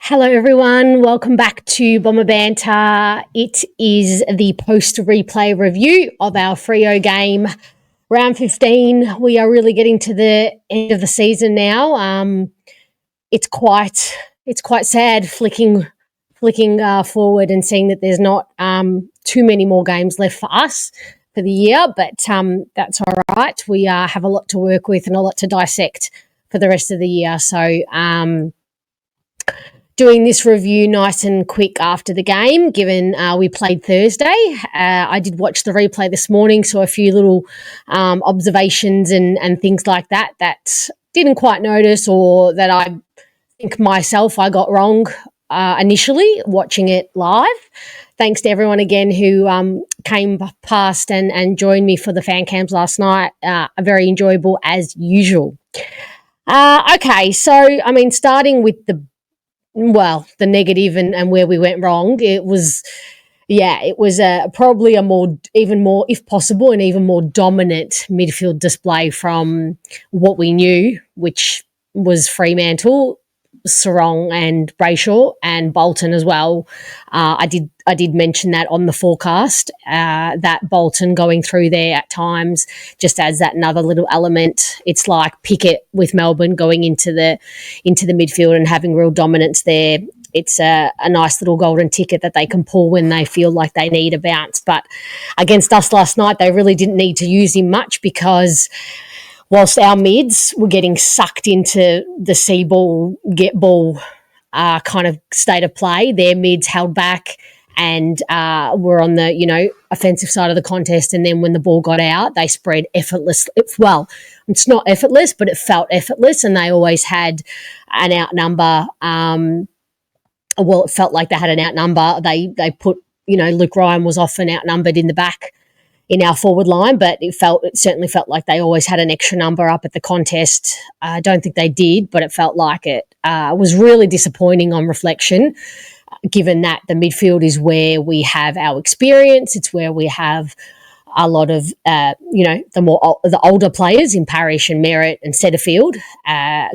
Hello everyone, welcome back to Bomber Banter. It is the post-replay review of our Freo game, round 15. We are really getting to the end of the season now. It's quite sad flicking forward and seeing that there's not too many more games left for us for the year, but that's all right. We have a lot to work with and a lot to dissect for the rest of the year. So doing this review nice and quick after the game, given we played Thursday. I did watch the replay this morning, so a few little observations and things like that didn't quite notice, or that I think myself I got wrong initially watching it live. Thanks to everyone again who came past and joined me for the fan cams last night. Very enjoyable as usual. Okay, so, I mean, starting with the negative and where we went wrong, it was probably even more, if possible, an even more dominant midfield display from what we knew, which was Fremantle, Sarong and Brayshaw and Bolton as well. I did mention that on the forecast, that Bolton going through there at times just adds that another little element. It's like Pickett with Melbourne going into the midfield and having real dominance there. It's a nice little golden ticket that they can pull when they feel like they need a bounce. But against us last night, they really didn't need to use him much, because whilst our mids were getting sucked into the see ball, get ball kind of state of play, their mids held back and were on the, offensive side of the contest. And then when the ball got out, they spread effortless. Well, it's not effortless, but it felt effortless, and they always had an outnumber. It felt like they had an outnumber. They put, Luke Ryan was often outnumbered in the back in our forward line, but it certainly felt like they always had an extra number up at the contest. I don't think they did, but it felt like it. Was really disappointing on reflection, given that the midfield is where we have our experience. It's where we have a lot of, the older players in Parrish and Merritt and Setterfield.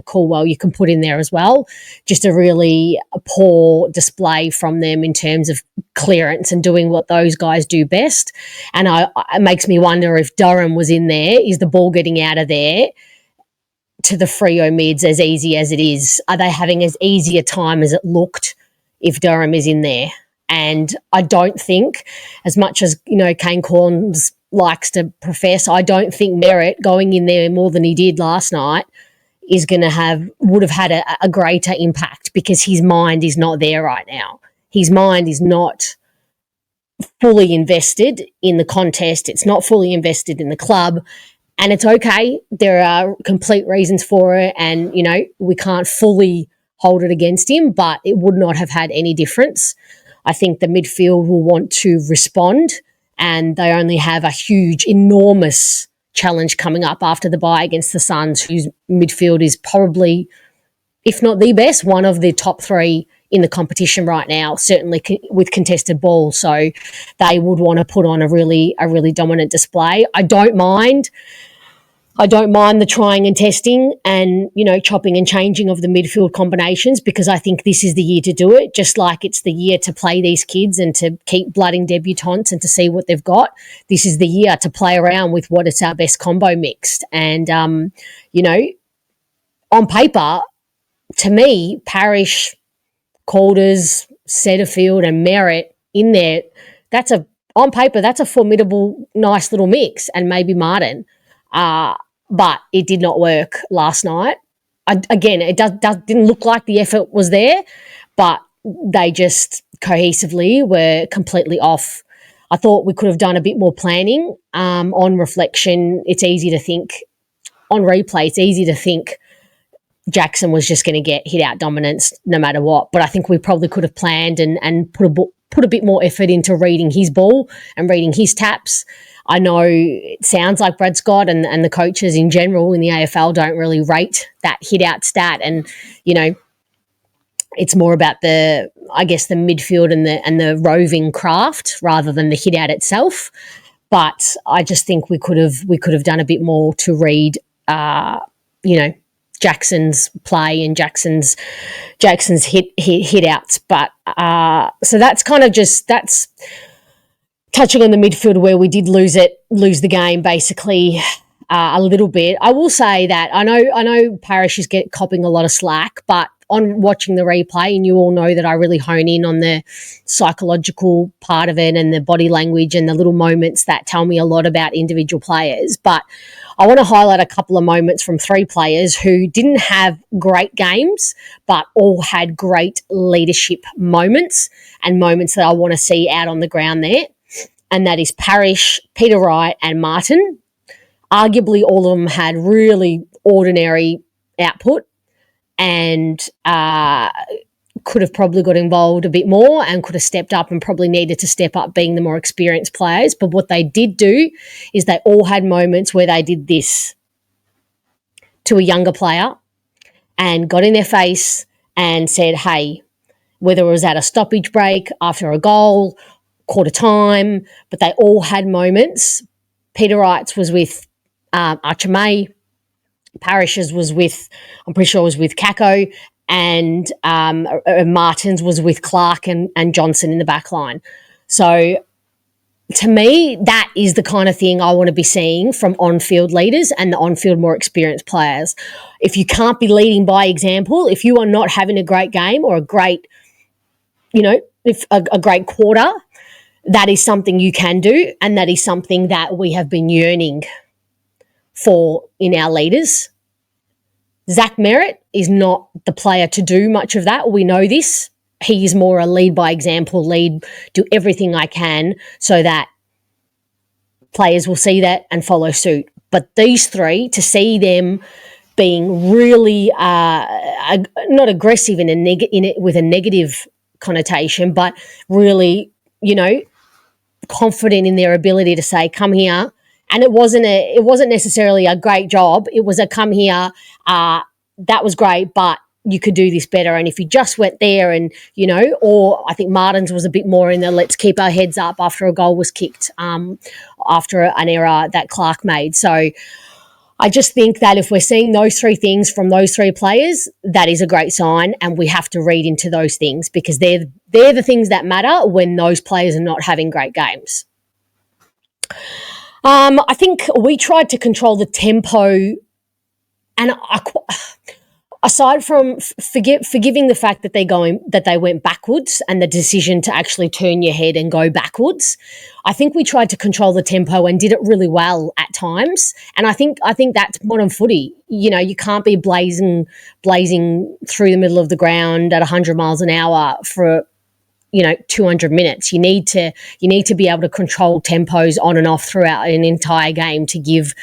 Caldwell you can put in there as well. Just a really poor display from them in terms of clearance and doing what those guys do best. And it makes me wonder if Durham was in there, is the ball getting out of there to the Freo mids as easy as it is? Are they having as easy a time as it looked if Durham is in there? And I don't think, as much as, Kane Corns likes to profess, I don't think Merritt going in there more than he did last night would have had a greater impact, because his mind is not there right now. His mind is not fully invested in the contest. It's not fully invested in the club, and it's okay. There are complete reasons for it, and, we can't fully hold it against him, but it would not have had any difference. I think the midfield will want to respond, and they only have a huge, enormous challenge coming up after the bye against the Suns, whose midfield is probably, if not the best, one of the top three in the competition right now, certainly with contested ball. So they would want to put on a really dominant display. I don't mind the trying and testing and, chopping and changing of the midfield combinations, because I think this is the year to do it, just like it's the year to play these kids and to keep blooding debutantes and to see what they've got. This is the year to play around with what is our best combo mixed. And, on paper, to me, Parrish, Calders, Setterfield and Merritt in there, on paper, that's a formidable, nice little mix, and maybe Martin. But it did not work last night. It didn't look like the effort was there, but they just cohesively were completely off. I thought we could have done a bit more planning. On reflection, it's easy to think, on replay, it's easy to think Jackson was just going to get hit out dominance no matter what. But I think we probably could have planned and put a bit more effort into reading his ball and reading his taps. I know it sounds like Brad Scott and the coaches in general in the AFL don't really rate that hit-out stat, and, it's more about the midfield and the roving craft rather than the hit-out itself. But I just think we could have done a bit more to read, Jackson's play and Jackson's hit outs. But so that's kind of that's touching on the midfield where we did lose the game basically a little bit. I will say that I know Parish is copping a lot of slack, but on watching the replay, and you all know that I really hone in on the psychological part of it and the body language and the little moments that tell me a lot about individual players. But I want to highlight a couple of moments from 3 players who didn't have great games, but all had great leadership moments and moments that I want to see out on the ground there. And that is Parish, Peter Wright and Martin. Arguably, all of them had really ordinary output and could have probably got involved a bit more and could have stepped up and probably needed to step up being the more experienced players. But what they did do is they all had moments where they did this to a younger player and got in their face and said, hey, whether it was at a stoppage break, after a goal, quarter time, but they all had moments. Peter Wright's was with Archer May. Parish's was with, I'm pretty sure it was with Kako, and Martin's was with Clark and Johnson in the back line. So to me, that is the kind of thing I want to be seeing from on-field leaders and the on-field more experienced players. If you can't be leading by example, if you are not having a great game or a great, if a great quarter, that is something you can do, and that is something that we have been yearning for in our leaders. Zach Merritt is not the player to do much of that. We know this. He is more a lead by example, do everything I can so that players will see that and follow suit. But these 3, to see them being really not aggressive with a negative connotation, but really, confident in their ability to say, come here. And it wasn't necessarily a great job. It was a come here. That was great, but you could do this better. And if you just went there and, or I think Martin's was a bit more in the let's keep our heads up after a goal was kicked after an error that Clark made. So I just think that if we're seeing those 3 things from those 3 players, that is a great sign, and we have to read into those things because they're the things that matter when those players are not having great games. I think we tried to control the tempo, and aside from forgiving the fact that they went backwards and the decision to actually turn your head and go backwards, I think we tried to control the tempo and did it really well at times. And I think that's modern footy. You can't be blazing through the middle of the ground at 100 miles an hour for 200 minutes. You need to be able to control tempos on and off throughout an entire game to give,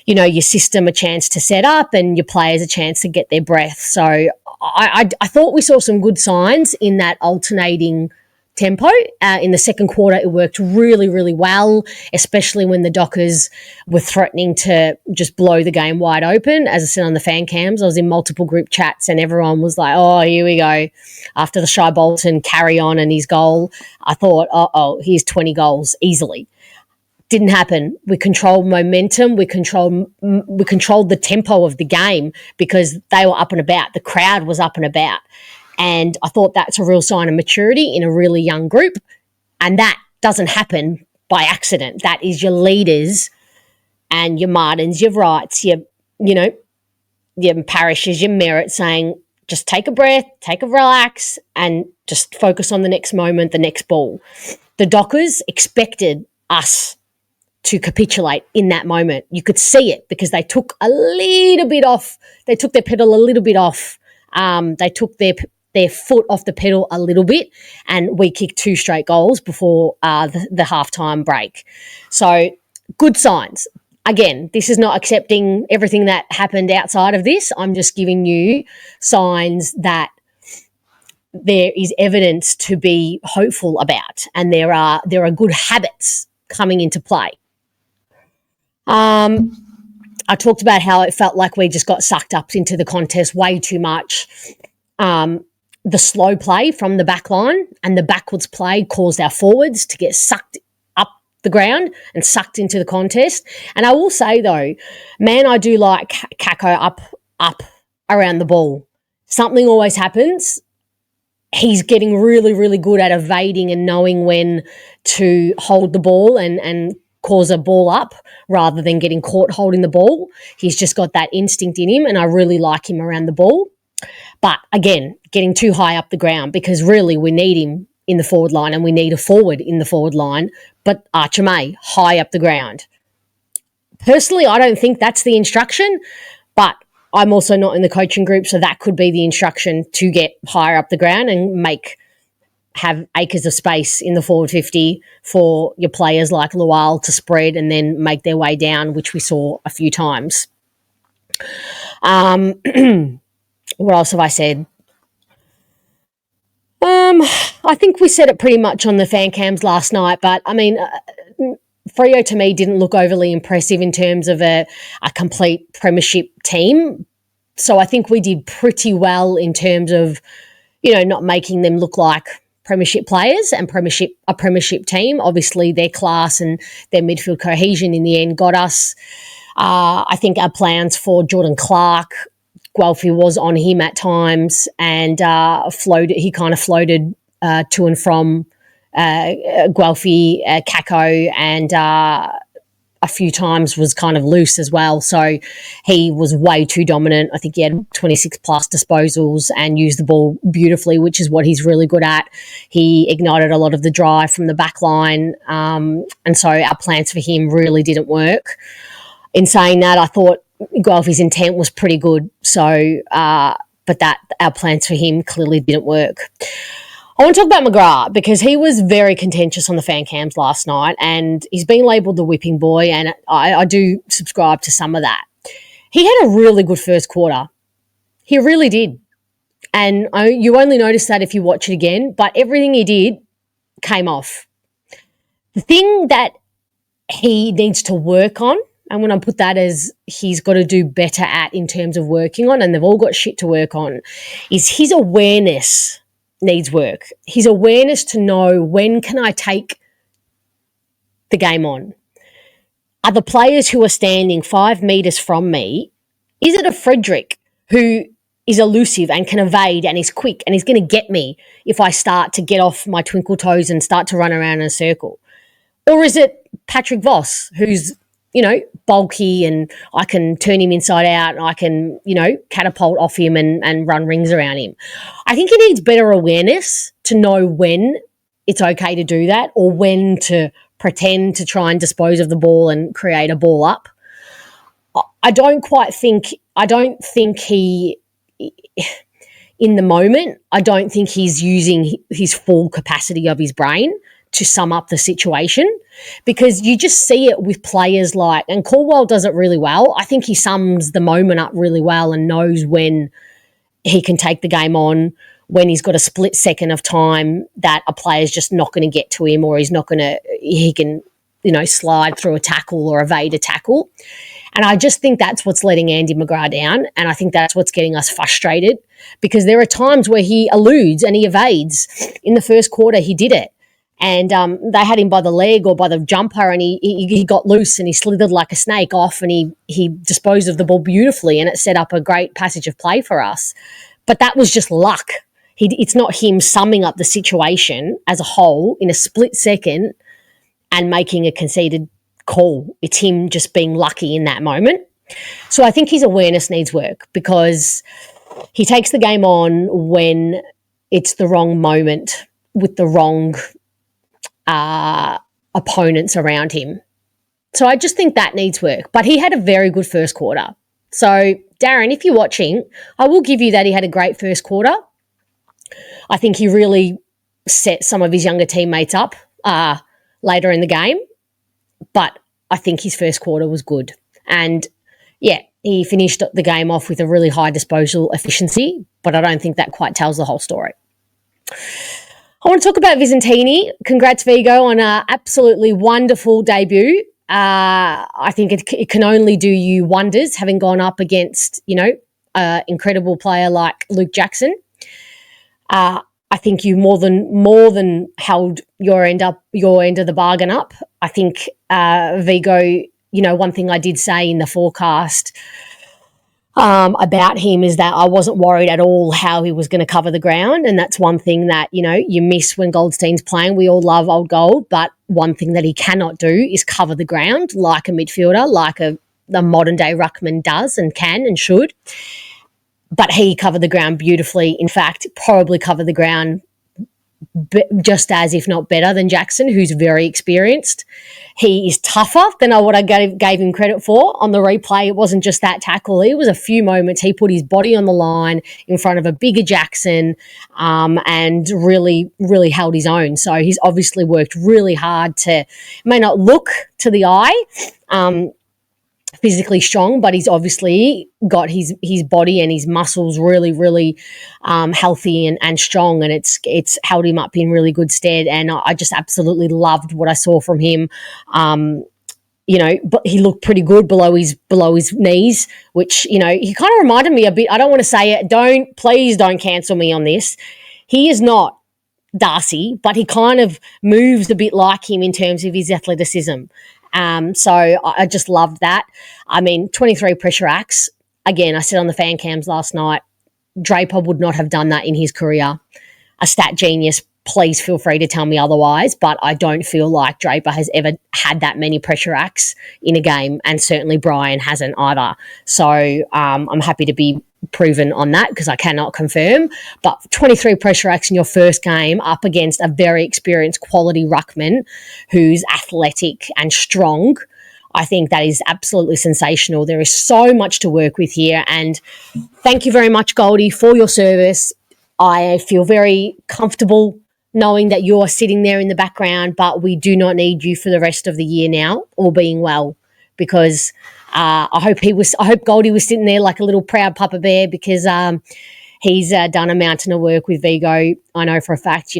your system a chance to set up and your players a chance to get their breath. So I thought we saw some good signs in that alternating tempo. In the second quarter, it worked really, really well, especially when the Dockers were threatening to just blow the game wide open. As I said on the fan cams, I was in multiple group chats and everyone was like, oh, here we go. After the Shy Bolton carry on and his goal, I thought, here's 20 goals easily. Didn't happen. We controlled momentum. We controlled the tempo of the game because they were up and about. The crowd was up and about. And I thought that's a real sign of maturity in a really young group. And that doesn't happen by accident. That is your leaders and your Martins, your Wrights, your Parishes, your Merritt saying, just take a breath, take a relax, and just focus on the next moment, the next ball. The Dockers expected us to capitulate in that moment. You could see it because they took a little bit off. They took their pedal a little bit off. They took their foot off the pedal a little bit, and we kicked 2 straight goals before the halftime break. So good signs. Again, this is not accepting everything that happened outside of this. I'm just giving you signs that there is evidence to be hopeful about, and there are good habits coming into play. I talked about how it felt like we just got sucked up into the contest way too much. The slow play from the back line and the backwards play caused our forwards to get sucked up the ground and sucked into the contest. And I will say, though, man, I do like Kako up around the ball. Something always happens. He's getting really, really good at evading and knowing when to hold the ball and cause a ball up rather than getting caught holding the ball. He's just got that instinct in him, and I really like him around the ball. But again, getting too high up the ground, because really we need him in the forward line and we need a forward in the forward line, but Archer May, high up the ground. Personally, I don't think that's the instruction, but I'm also not in the coaching group, so that could be the instruction, to get higher up the ground and have acres of space in the forward 50 for your players like Lual to spread and then make their way down, which we saw a few times. What else have I said? I think we said it pretty much on the fan cams last night, but I mean, Freo to me didn't look overly impressive in terms of a complete premiership team. So I think we did pretty well in terms of, not making them look like premiership players and a premiership team. Obviously their class and their midfield cohesion in the end got us. I think our plans for Jordan Clark, Guelphy was on him at times, and he kind of floated to and from Guelphy, Kako, and a few times was kind of loose as well. So he was way too dominant. I think he had 26 plus disposals and used the ball beautifully, which is what he's really good at. He ignited a lot of the drive from the back line, and so our plans for him really didn't work. In saying that, I thought Guelphy's intent was pretty good. So, but our plans for him clearly didn't work. I want to talk about McGrath because he was very contentious on the fan cams last night, and he's been labelled the whipping boy, and I do subscribe to some of that. He had a really good first quarter. He really did. And you only notice that if you watch it again, but everything he did came off. The thing that he needs to work on, and when I put that as he's got to do better at in terms of working on, and they've all got shit to work on, is his awareness needs work. His awareness to know, when can I take the game on? Are the players who are standing 5 metres from me, is it a Frederick who is elusive and can evade and is quick and is going to get me if I start to get off my twinkle toes and start to run around in a circle? Or is it Patrick Voss, who's, bulky, and I can turn him inside out and I can, catapult off him and run rings around him? I think he needs better awareness to know when it's okay to do that, or when to pretend to try and dispose of the ball and create a ball up. I don't think he, in the moment, I don't think he's using his full capacity of his brain to sum up the situation, because you just see it with players like, and Caldwell does it really well. I think he sums the moment up really well and knows when he can take the game on, when he's got a split second of time that a player's just not going to get to him, or he can, slide through a tackle or evade a tackle. And I just think that's what's letting Andy McGrath down, and I think that's what's getting us frustrated, because there are times where he eludes and he evades. In the first quarter, he did it. And they had him by the leg or by the jumper, and he got loose and he slithered like a snake off, and he disposed of the ball beautifully, and it set up a great passage of play for us. But that was just luck. It's not him summing up the situation as a whole in a split second and making a conceded call. It's him just being lucky in that moment. So I think his awareness needs work, because he takes the game on when it's the wrong moment with the wrong opponents around him. So I just think that needs work. But he had a very good first quarter. So, Darren, if you're watching, I will give you that he had a great first quarter. I think he really set some of his younger teammates up later in the game. But I think his first quarter was good. And, yeah, he finished the game off with a really high disposal efficiency, but I don't think that quite tells the whole story. I want to talk about Vizentini. Congrats, Vigo, on an absolutely wonderful debut. I think it can only do you wonders, having gone up against, an incredible player like Luke Jackson. I think you more than held your end of the bargain up. I think Vigo, one thing I did say in the forecast about him is that I wasn't worried at all how he was going to cover the ground. And that's one thing that, you miss when Goldstein's playing. We all love old Gold, but one thing that he cannot do is cover the ground like a midfielder, like a modern day ruckman does and can and should. But he covered the ground beautifully. In fact, probably covered the ground just as, if not better, than Jackson, who's very experienced. He is tougher than what I gave him credit for on the replay. It wasn't just that tackle. It was a few moments. He put his body on the line in front of a bigger Jackson and really, really held his own. So he's obviously worked really hard may not look to the eye, physically strong, but he's obviously got his body and his muscles really, really healthy and strong, and it's held him up in really good stead. And I just absolutely loved what I saw from him. But he looked pretty good below his knees, which, he kind of reminded me a bit. I don't want to say it. Please don't cancel me on this. He is not Darcy, but he kind of moves a bit like him in terms of his athleticism. So I just loved that. 23 pressure acts. Again, I said on the fan cams last night, Draper would not have done that in his career. A stat genius, please feel free to tell me otherwise, but I don't feel like Draper has ever had that many pressure acts in a game, and certainly Brian hasn't either. So I'm happy to be proven on that because I cannot confirm. But 23 pressure acts in your first game up against a very experienced quality ruckman who's athletic and strong, I think that is absolutely sensational. There is so much to work with here, and thank you very much, Goldie, for your service. I feel very comfortable knowing that you're sitting there in the background, but we do not need you for the rest of the year now, all being well, because I hope Goldie was sitting there like a little proud Papa Bear, because he's done a mountain of work with Vigo. I know for a fact,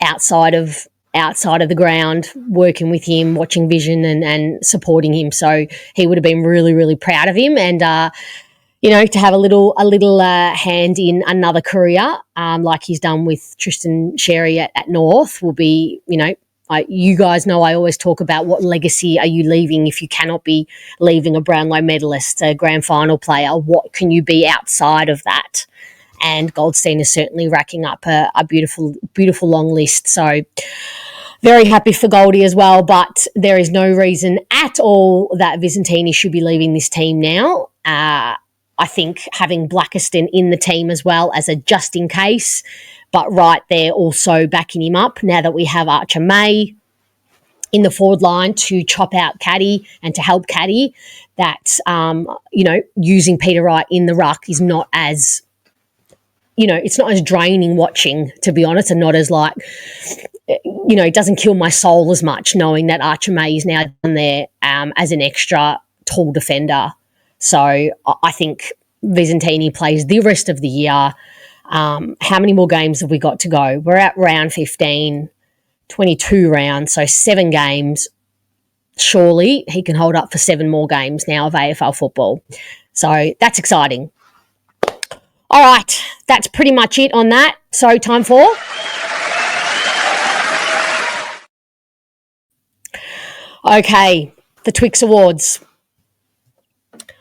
outside of the ground, working with him, watching Vision and supporting him. So he would have been really, really proud of him, and to have a little hand in another career, like he's done with Tristan Sherry at North, will be, you guys know I always talk about what legacy are you leaving if you cannot be leaving a Brownlow medalist, a grand final player. What can you be outside of that? And Goldstein is certainly racking up a beautiful, beautiful long list. So very happy for Goldie as well, but there is no reason at all that Vizentini should be leaving this team now. I think having Blackiston in the team as well as a just in case, but right there also backing him up now that we have Archer May in the forward line to chop out Caddy and to help Caddy, that, using Peter Wright in the ruck is not as, it's not as draining watching, to be honest, and not as like, it doesn't kill my soul as much knowing that Archer May is now down there as an extra tall defender. So I think Vizentini plays the rest of the year. How many more games have we got to go? We're at round 15, 22 rounds, so 7 games. Surely he can hold up for 7 more games now of AFL football. So that's exciting. All right, that's pretty much it on that. So time for... Okay, the Twix Awards.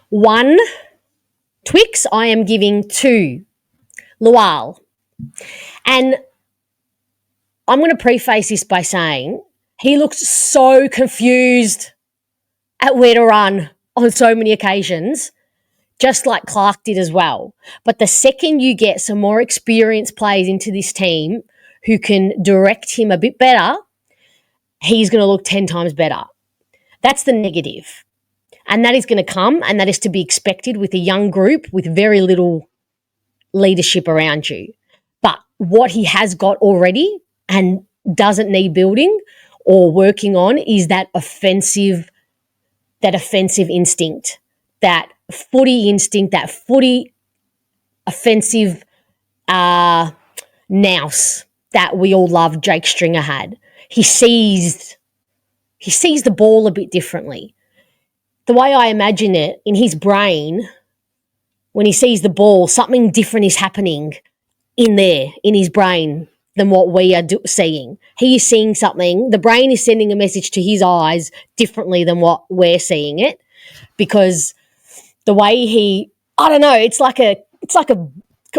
1 Twix I am giving to Lual. And I'm going to preface this by saying he looked so confused at where to run on so many occasions, just like Clark did as well. But the second you get some more experienced players into this team who can direct him a bit better, he's going to look 10 times better. That's the negative. And that is going to come, and that is to be expected with a young group with very little leadership around you. But what he has got already and doesn't need building or working on is that offensive instinct, that footy instinct, that footy offensive nous that we all love Jake Stringer had. He sees the ball a bit differently. The way I imagine it, in his brain, when he sees the ball, something different is happening in his brain than what we are seeing. He is seeing something. The brain is sending a message to his eyes differently than what we're seeing it, because the way I don't know, it's like a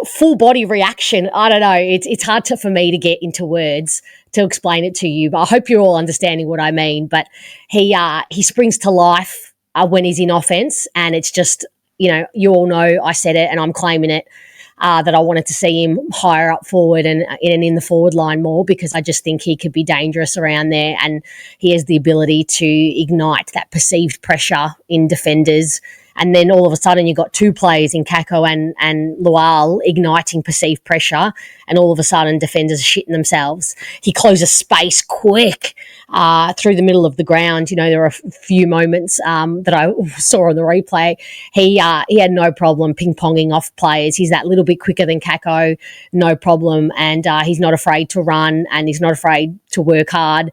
full body reaction. I don't know. It's hard for me to get into words to explain it to you, but I hope you're all understanding what I mean. But he springs to life when he's in offense, and it's just, you all know I said it and I'm claiming it, that I wanted to see him higher up forward and in the forward line more, because I just think he could be dangerous around there, and he has the ability to ignite that perceived pressure in defenders. And then all of a sudden you've got two players in Kako and Lual igniting perceived pressure, and all of a sudden defenders are shitting themselves. He closes space quick through the middle of the ground. There were a few moments that I saw on the replay. He had no problem ping-ponging off players. He's that little bit quicker than Kako, no problem. And he's not afraid to run, and he's not afraid to work hard.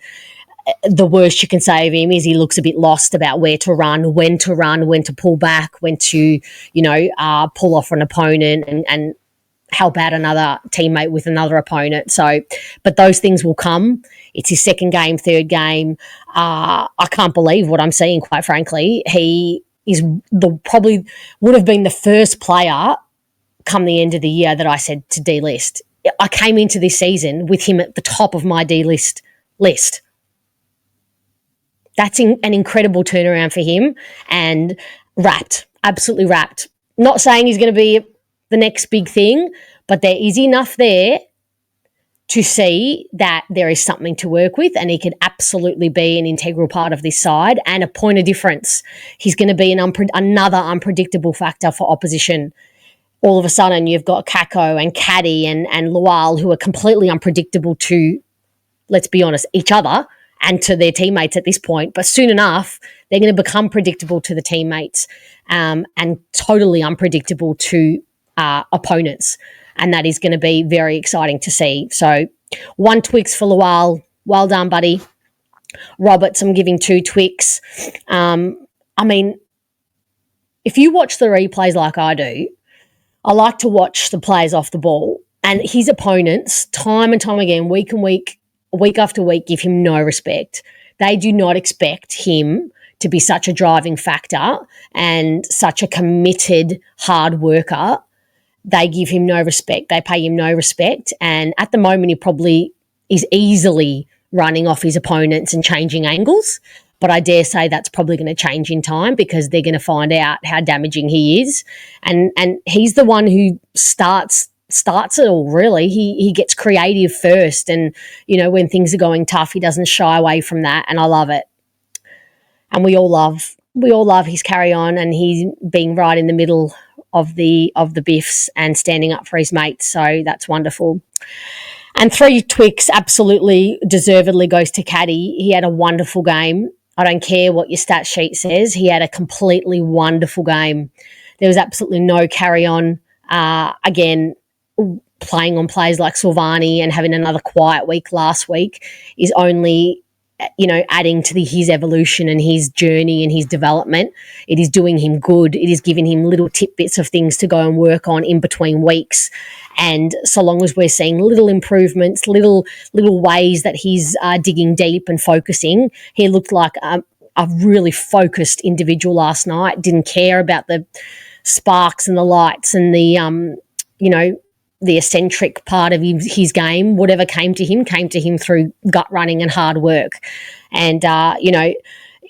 The worst you can say of him is he looks a bit lost about where to run, when to pull back, when to, pull off an opponent and help out another teammate with another opponent. So, but those things will come. It's his second game, third game. I can't believe what I'm seeing, quite frankly. He is probably would have been the first player come the end of the year that I said to delist. I came into this season with him at the top of my delist list. That's an incredible turnaround for him, and absolutely wrapped. Not saying he's going to be the next big thing, but there is enough there to see that there is something to work with, and he could absolutely be an integral part of this side and a point of difference. He's going to be another unpredictable factor for opposition. All of a sudden, you've got Kako and Caddy and Lual, who are completely unpredictable to, let's be honest, each other and to their teammates at this point. But soon enough, they're going to become predictable to the teammates, and totally unpredictable to opponents. And that is going to be very exciting to see. So 1 Twix for Lual. Well done, buddy. Roberts, I'm giving 2 Twix. If you watch the replays like I do, I like to watch the players off the ball, and his opponents, time and time again, week after week, give him no respect. They do not expect him to be such a driving factor and such a committed hard worker. They give him no respect. They pay him no respect. And at the moment, he probably is easily running off his opponents and changing angles. But I dare say that's probably going to change in time, because they're going to find out how damaging he is. And he's the one who starts it all, really. He gets creative first, and when things are going tough, he doesn't shy away from that, and I love it. And we all love his carry on, and he's being right in the middle of the biffs and standing up for his mates, so that's wonderful. And 3 Twix absolutely deservedly goes to Caddy. He had a wonderful game. I don't care what your stat sheet says. He had a completely wonderful game. There was absolutely no carry on. Again, playing on players like Silvani and having another quiet week last week is only, adding to his evolution and his journey and his development. It is doing him good. It is giving him little tidbits of things to go and work on in between weeks. And so long as we're seeing little improvements, little ways that he's digging deep and focusing, he looked like a really focused individual last night. Didn't care about the sparks and the lights and the the eccentric part of his game. Whatever came to him through gut running and hard work. And,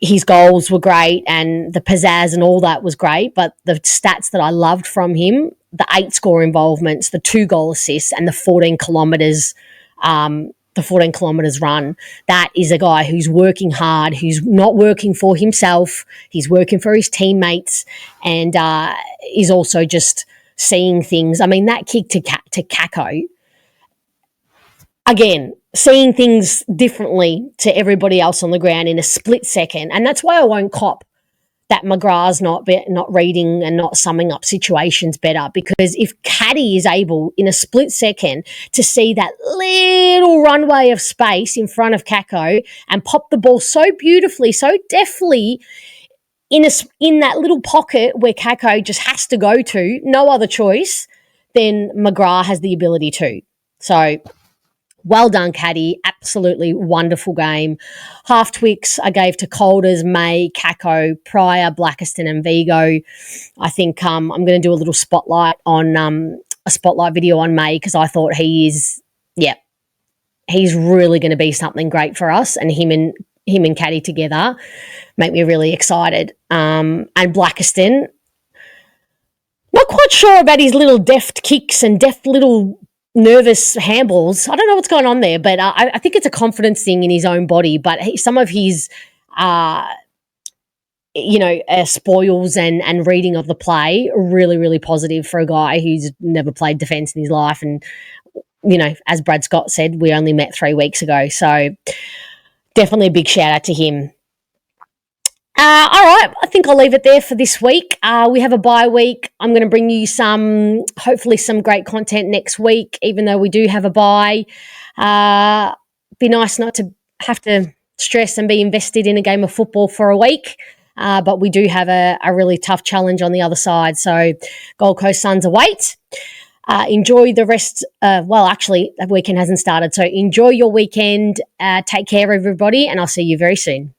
his goals were great and the pizzazz and all that was great. But the stats that I loved from him, the 8 score involvements, the 2 goal assists, and the 14 kilometres run, that is a guy who's working hard, who's not working for himself. He's working for his teammates, and is also just seeing things. I mean, that kick to Kako, again, seeing things differently to everybody else on the ground in a split second. And that's why I won't cop that McGrath's not reading and not summing up situations better, because if Caddy is able in a split second to see that little runway of space in front of Kako and pop the ball so beautifully, so deftly in that little pocket where Kako just has to go to, no other choice, then McGrath has the ability to. So Well done, Caddy. Absolutely wonderful game. Half Twix I gave to Colders, May, Kako, Pryor, Blackiston and Vigo. I think I'm going to do a little spotlight on a spotlight video on May because I thought he's really going to be something great for us, and him and Caddy together make me really excited. And Blackiston, not quite sure about his little deft kicks and deft little nervous handballs. I don't know what's going on there, but I think it's a confidence thing in his own body. But some of his, spoils and reading of the play really, really positive for a guy who's never played defence in his life. And, as Brad Scott said, we only met 3 weeks ago. So definitely a big shout out to him. All right, I think I'll leave it there for this week. We have a bye week. I'm going to bring you hopefully some great content next week, even though we do have a bye. Be nice not to have to stress and be invested in a game of football for a week, but we do have a really tough challenge on the other side. So Gold Coast Suns await. Enjoy the rest. Actually, the weekend hasn't started, so enjoy your weekend. Take care, everybody, and I'll see you very soon.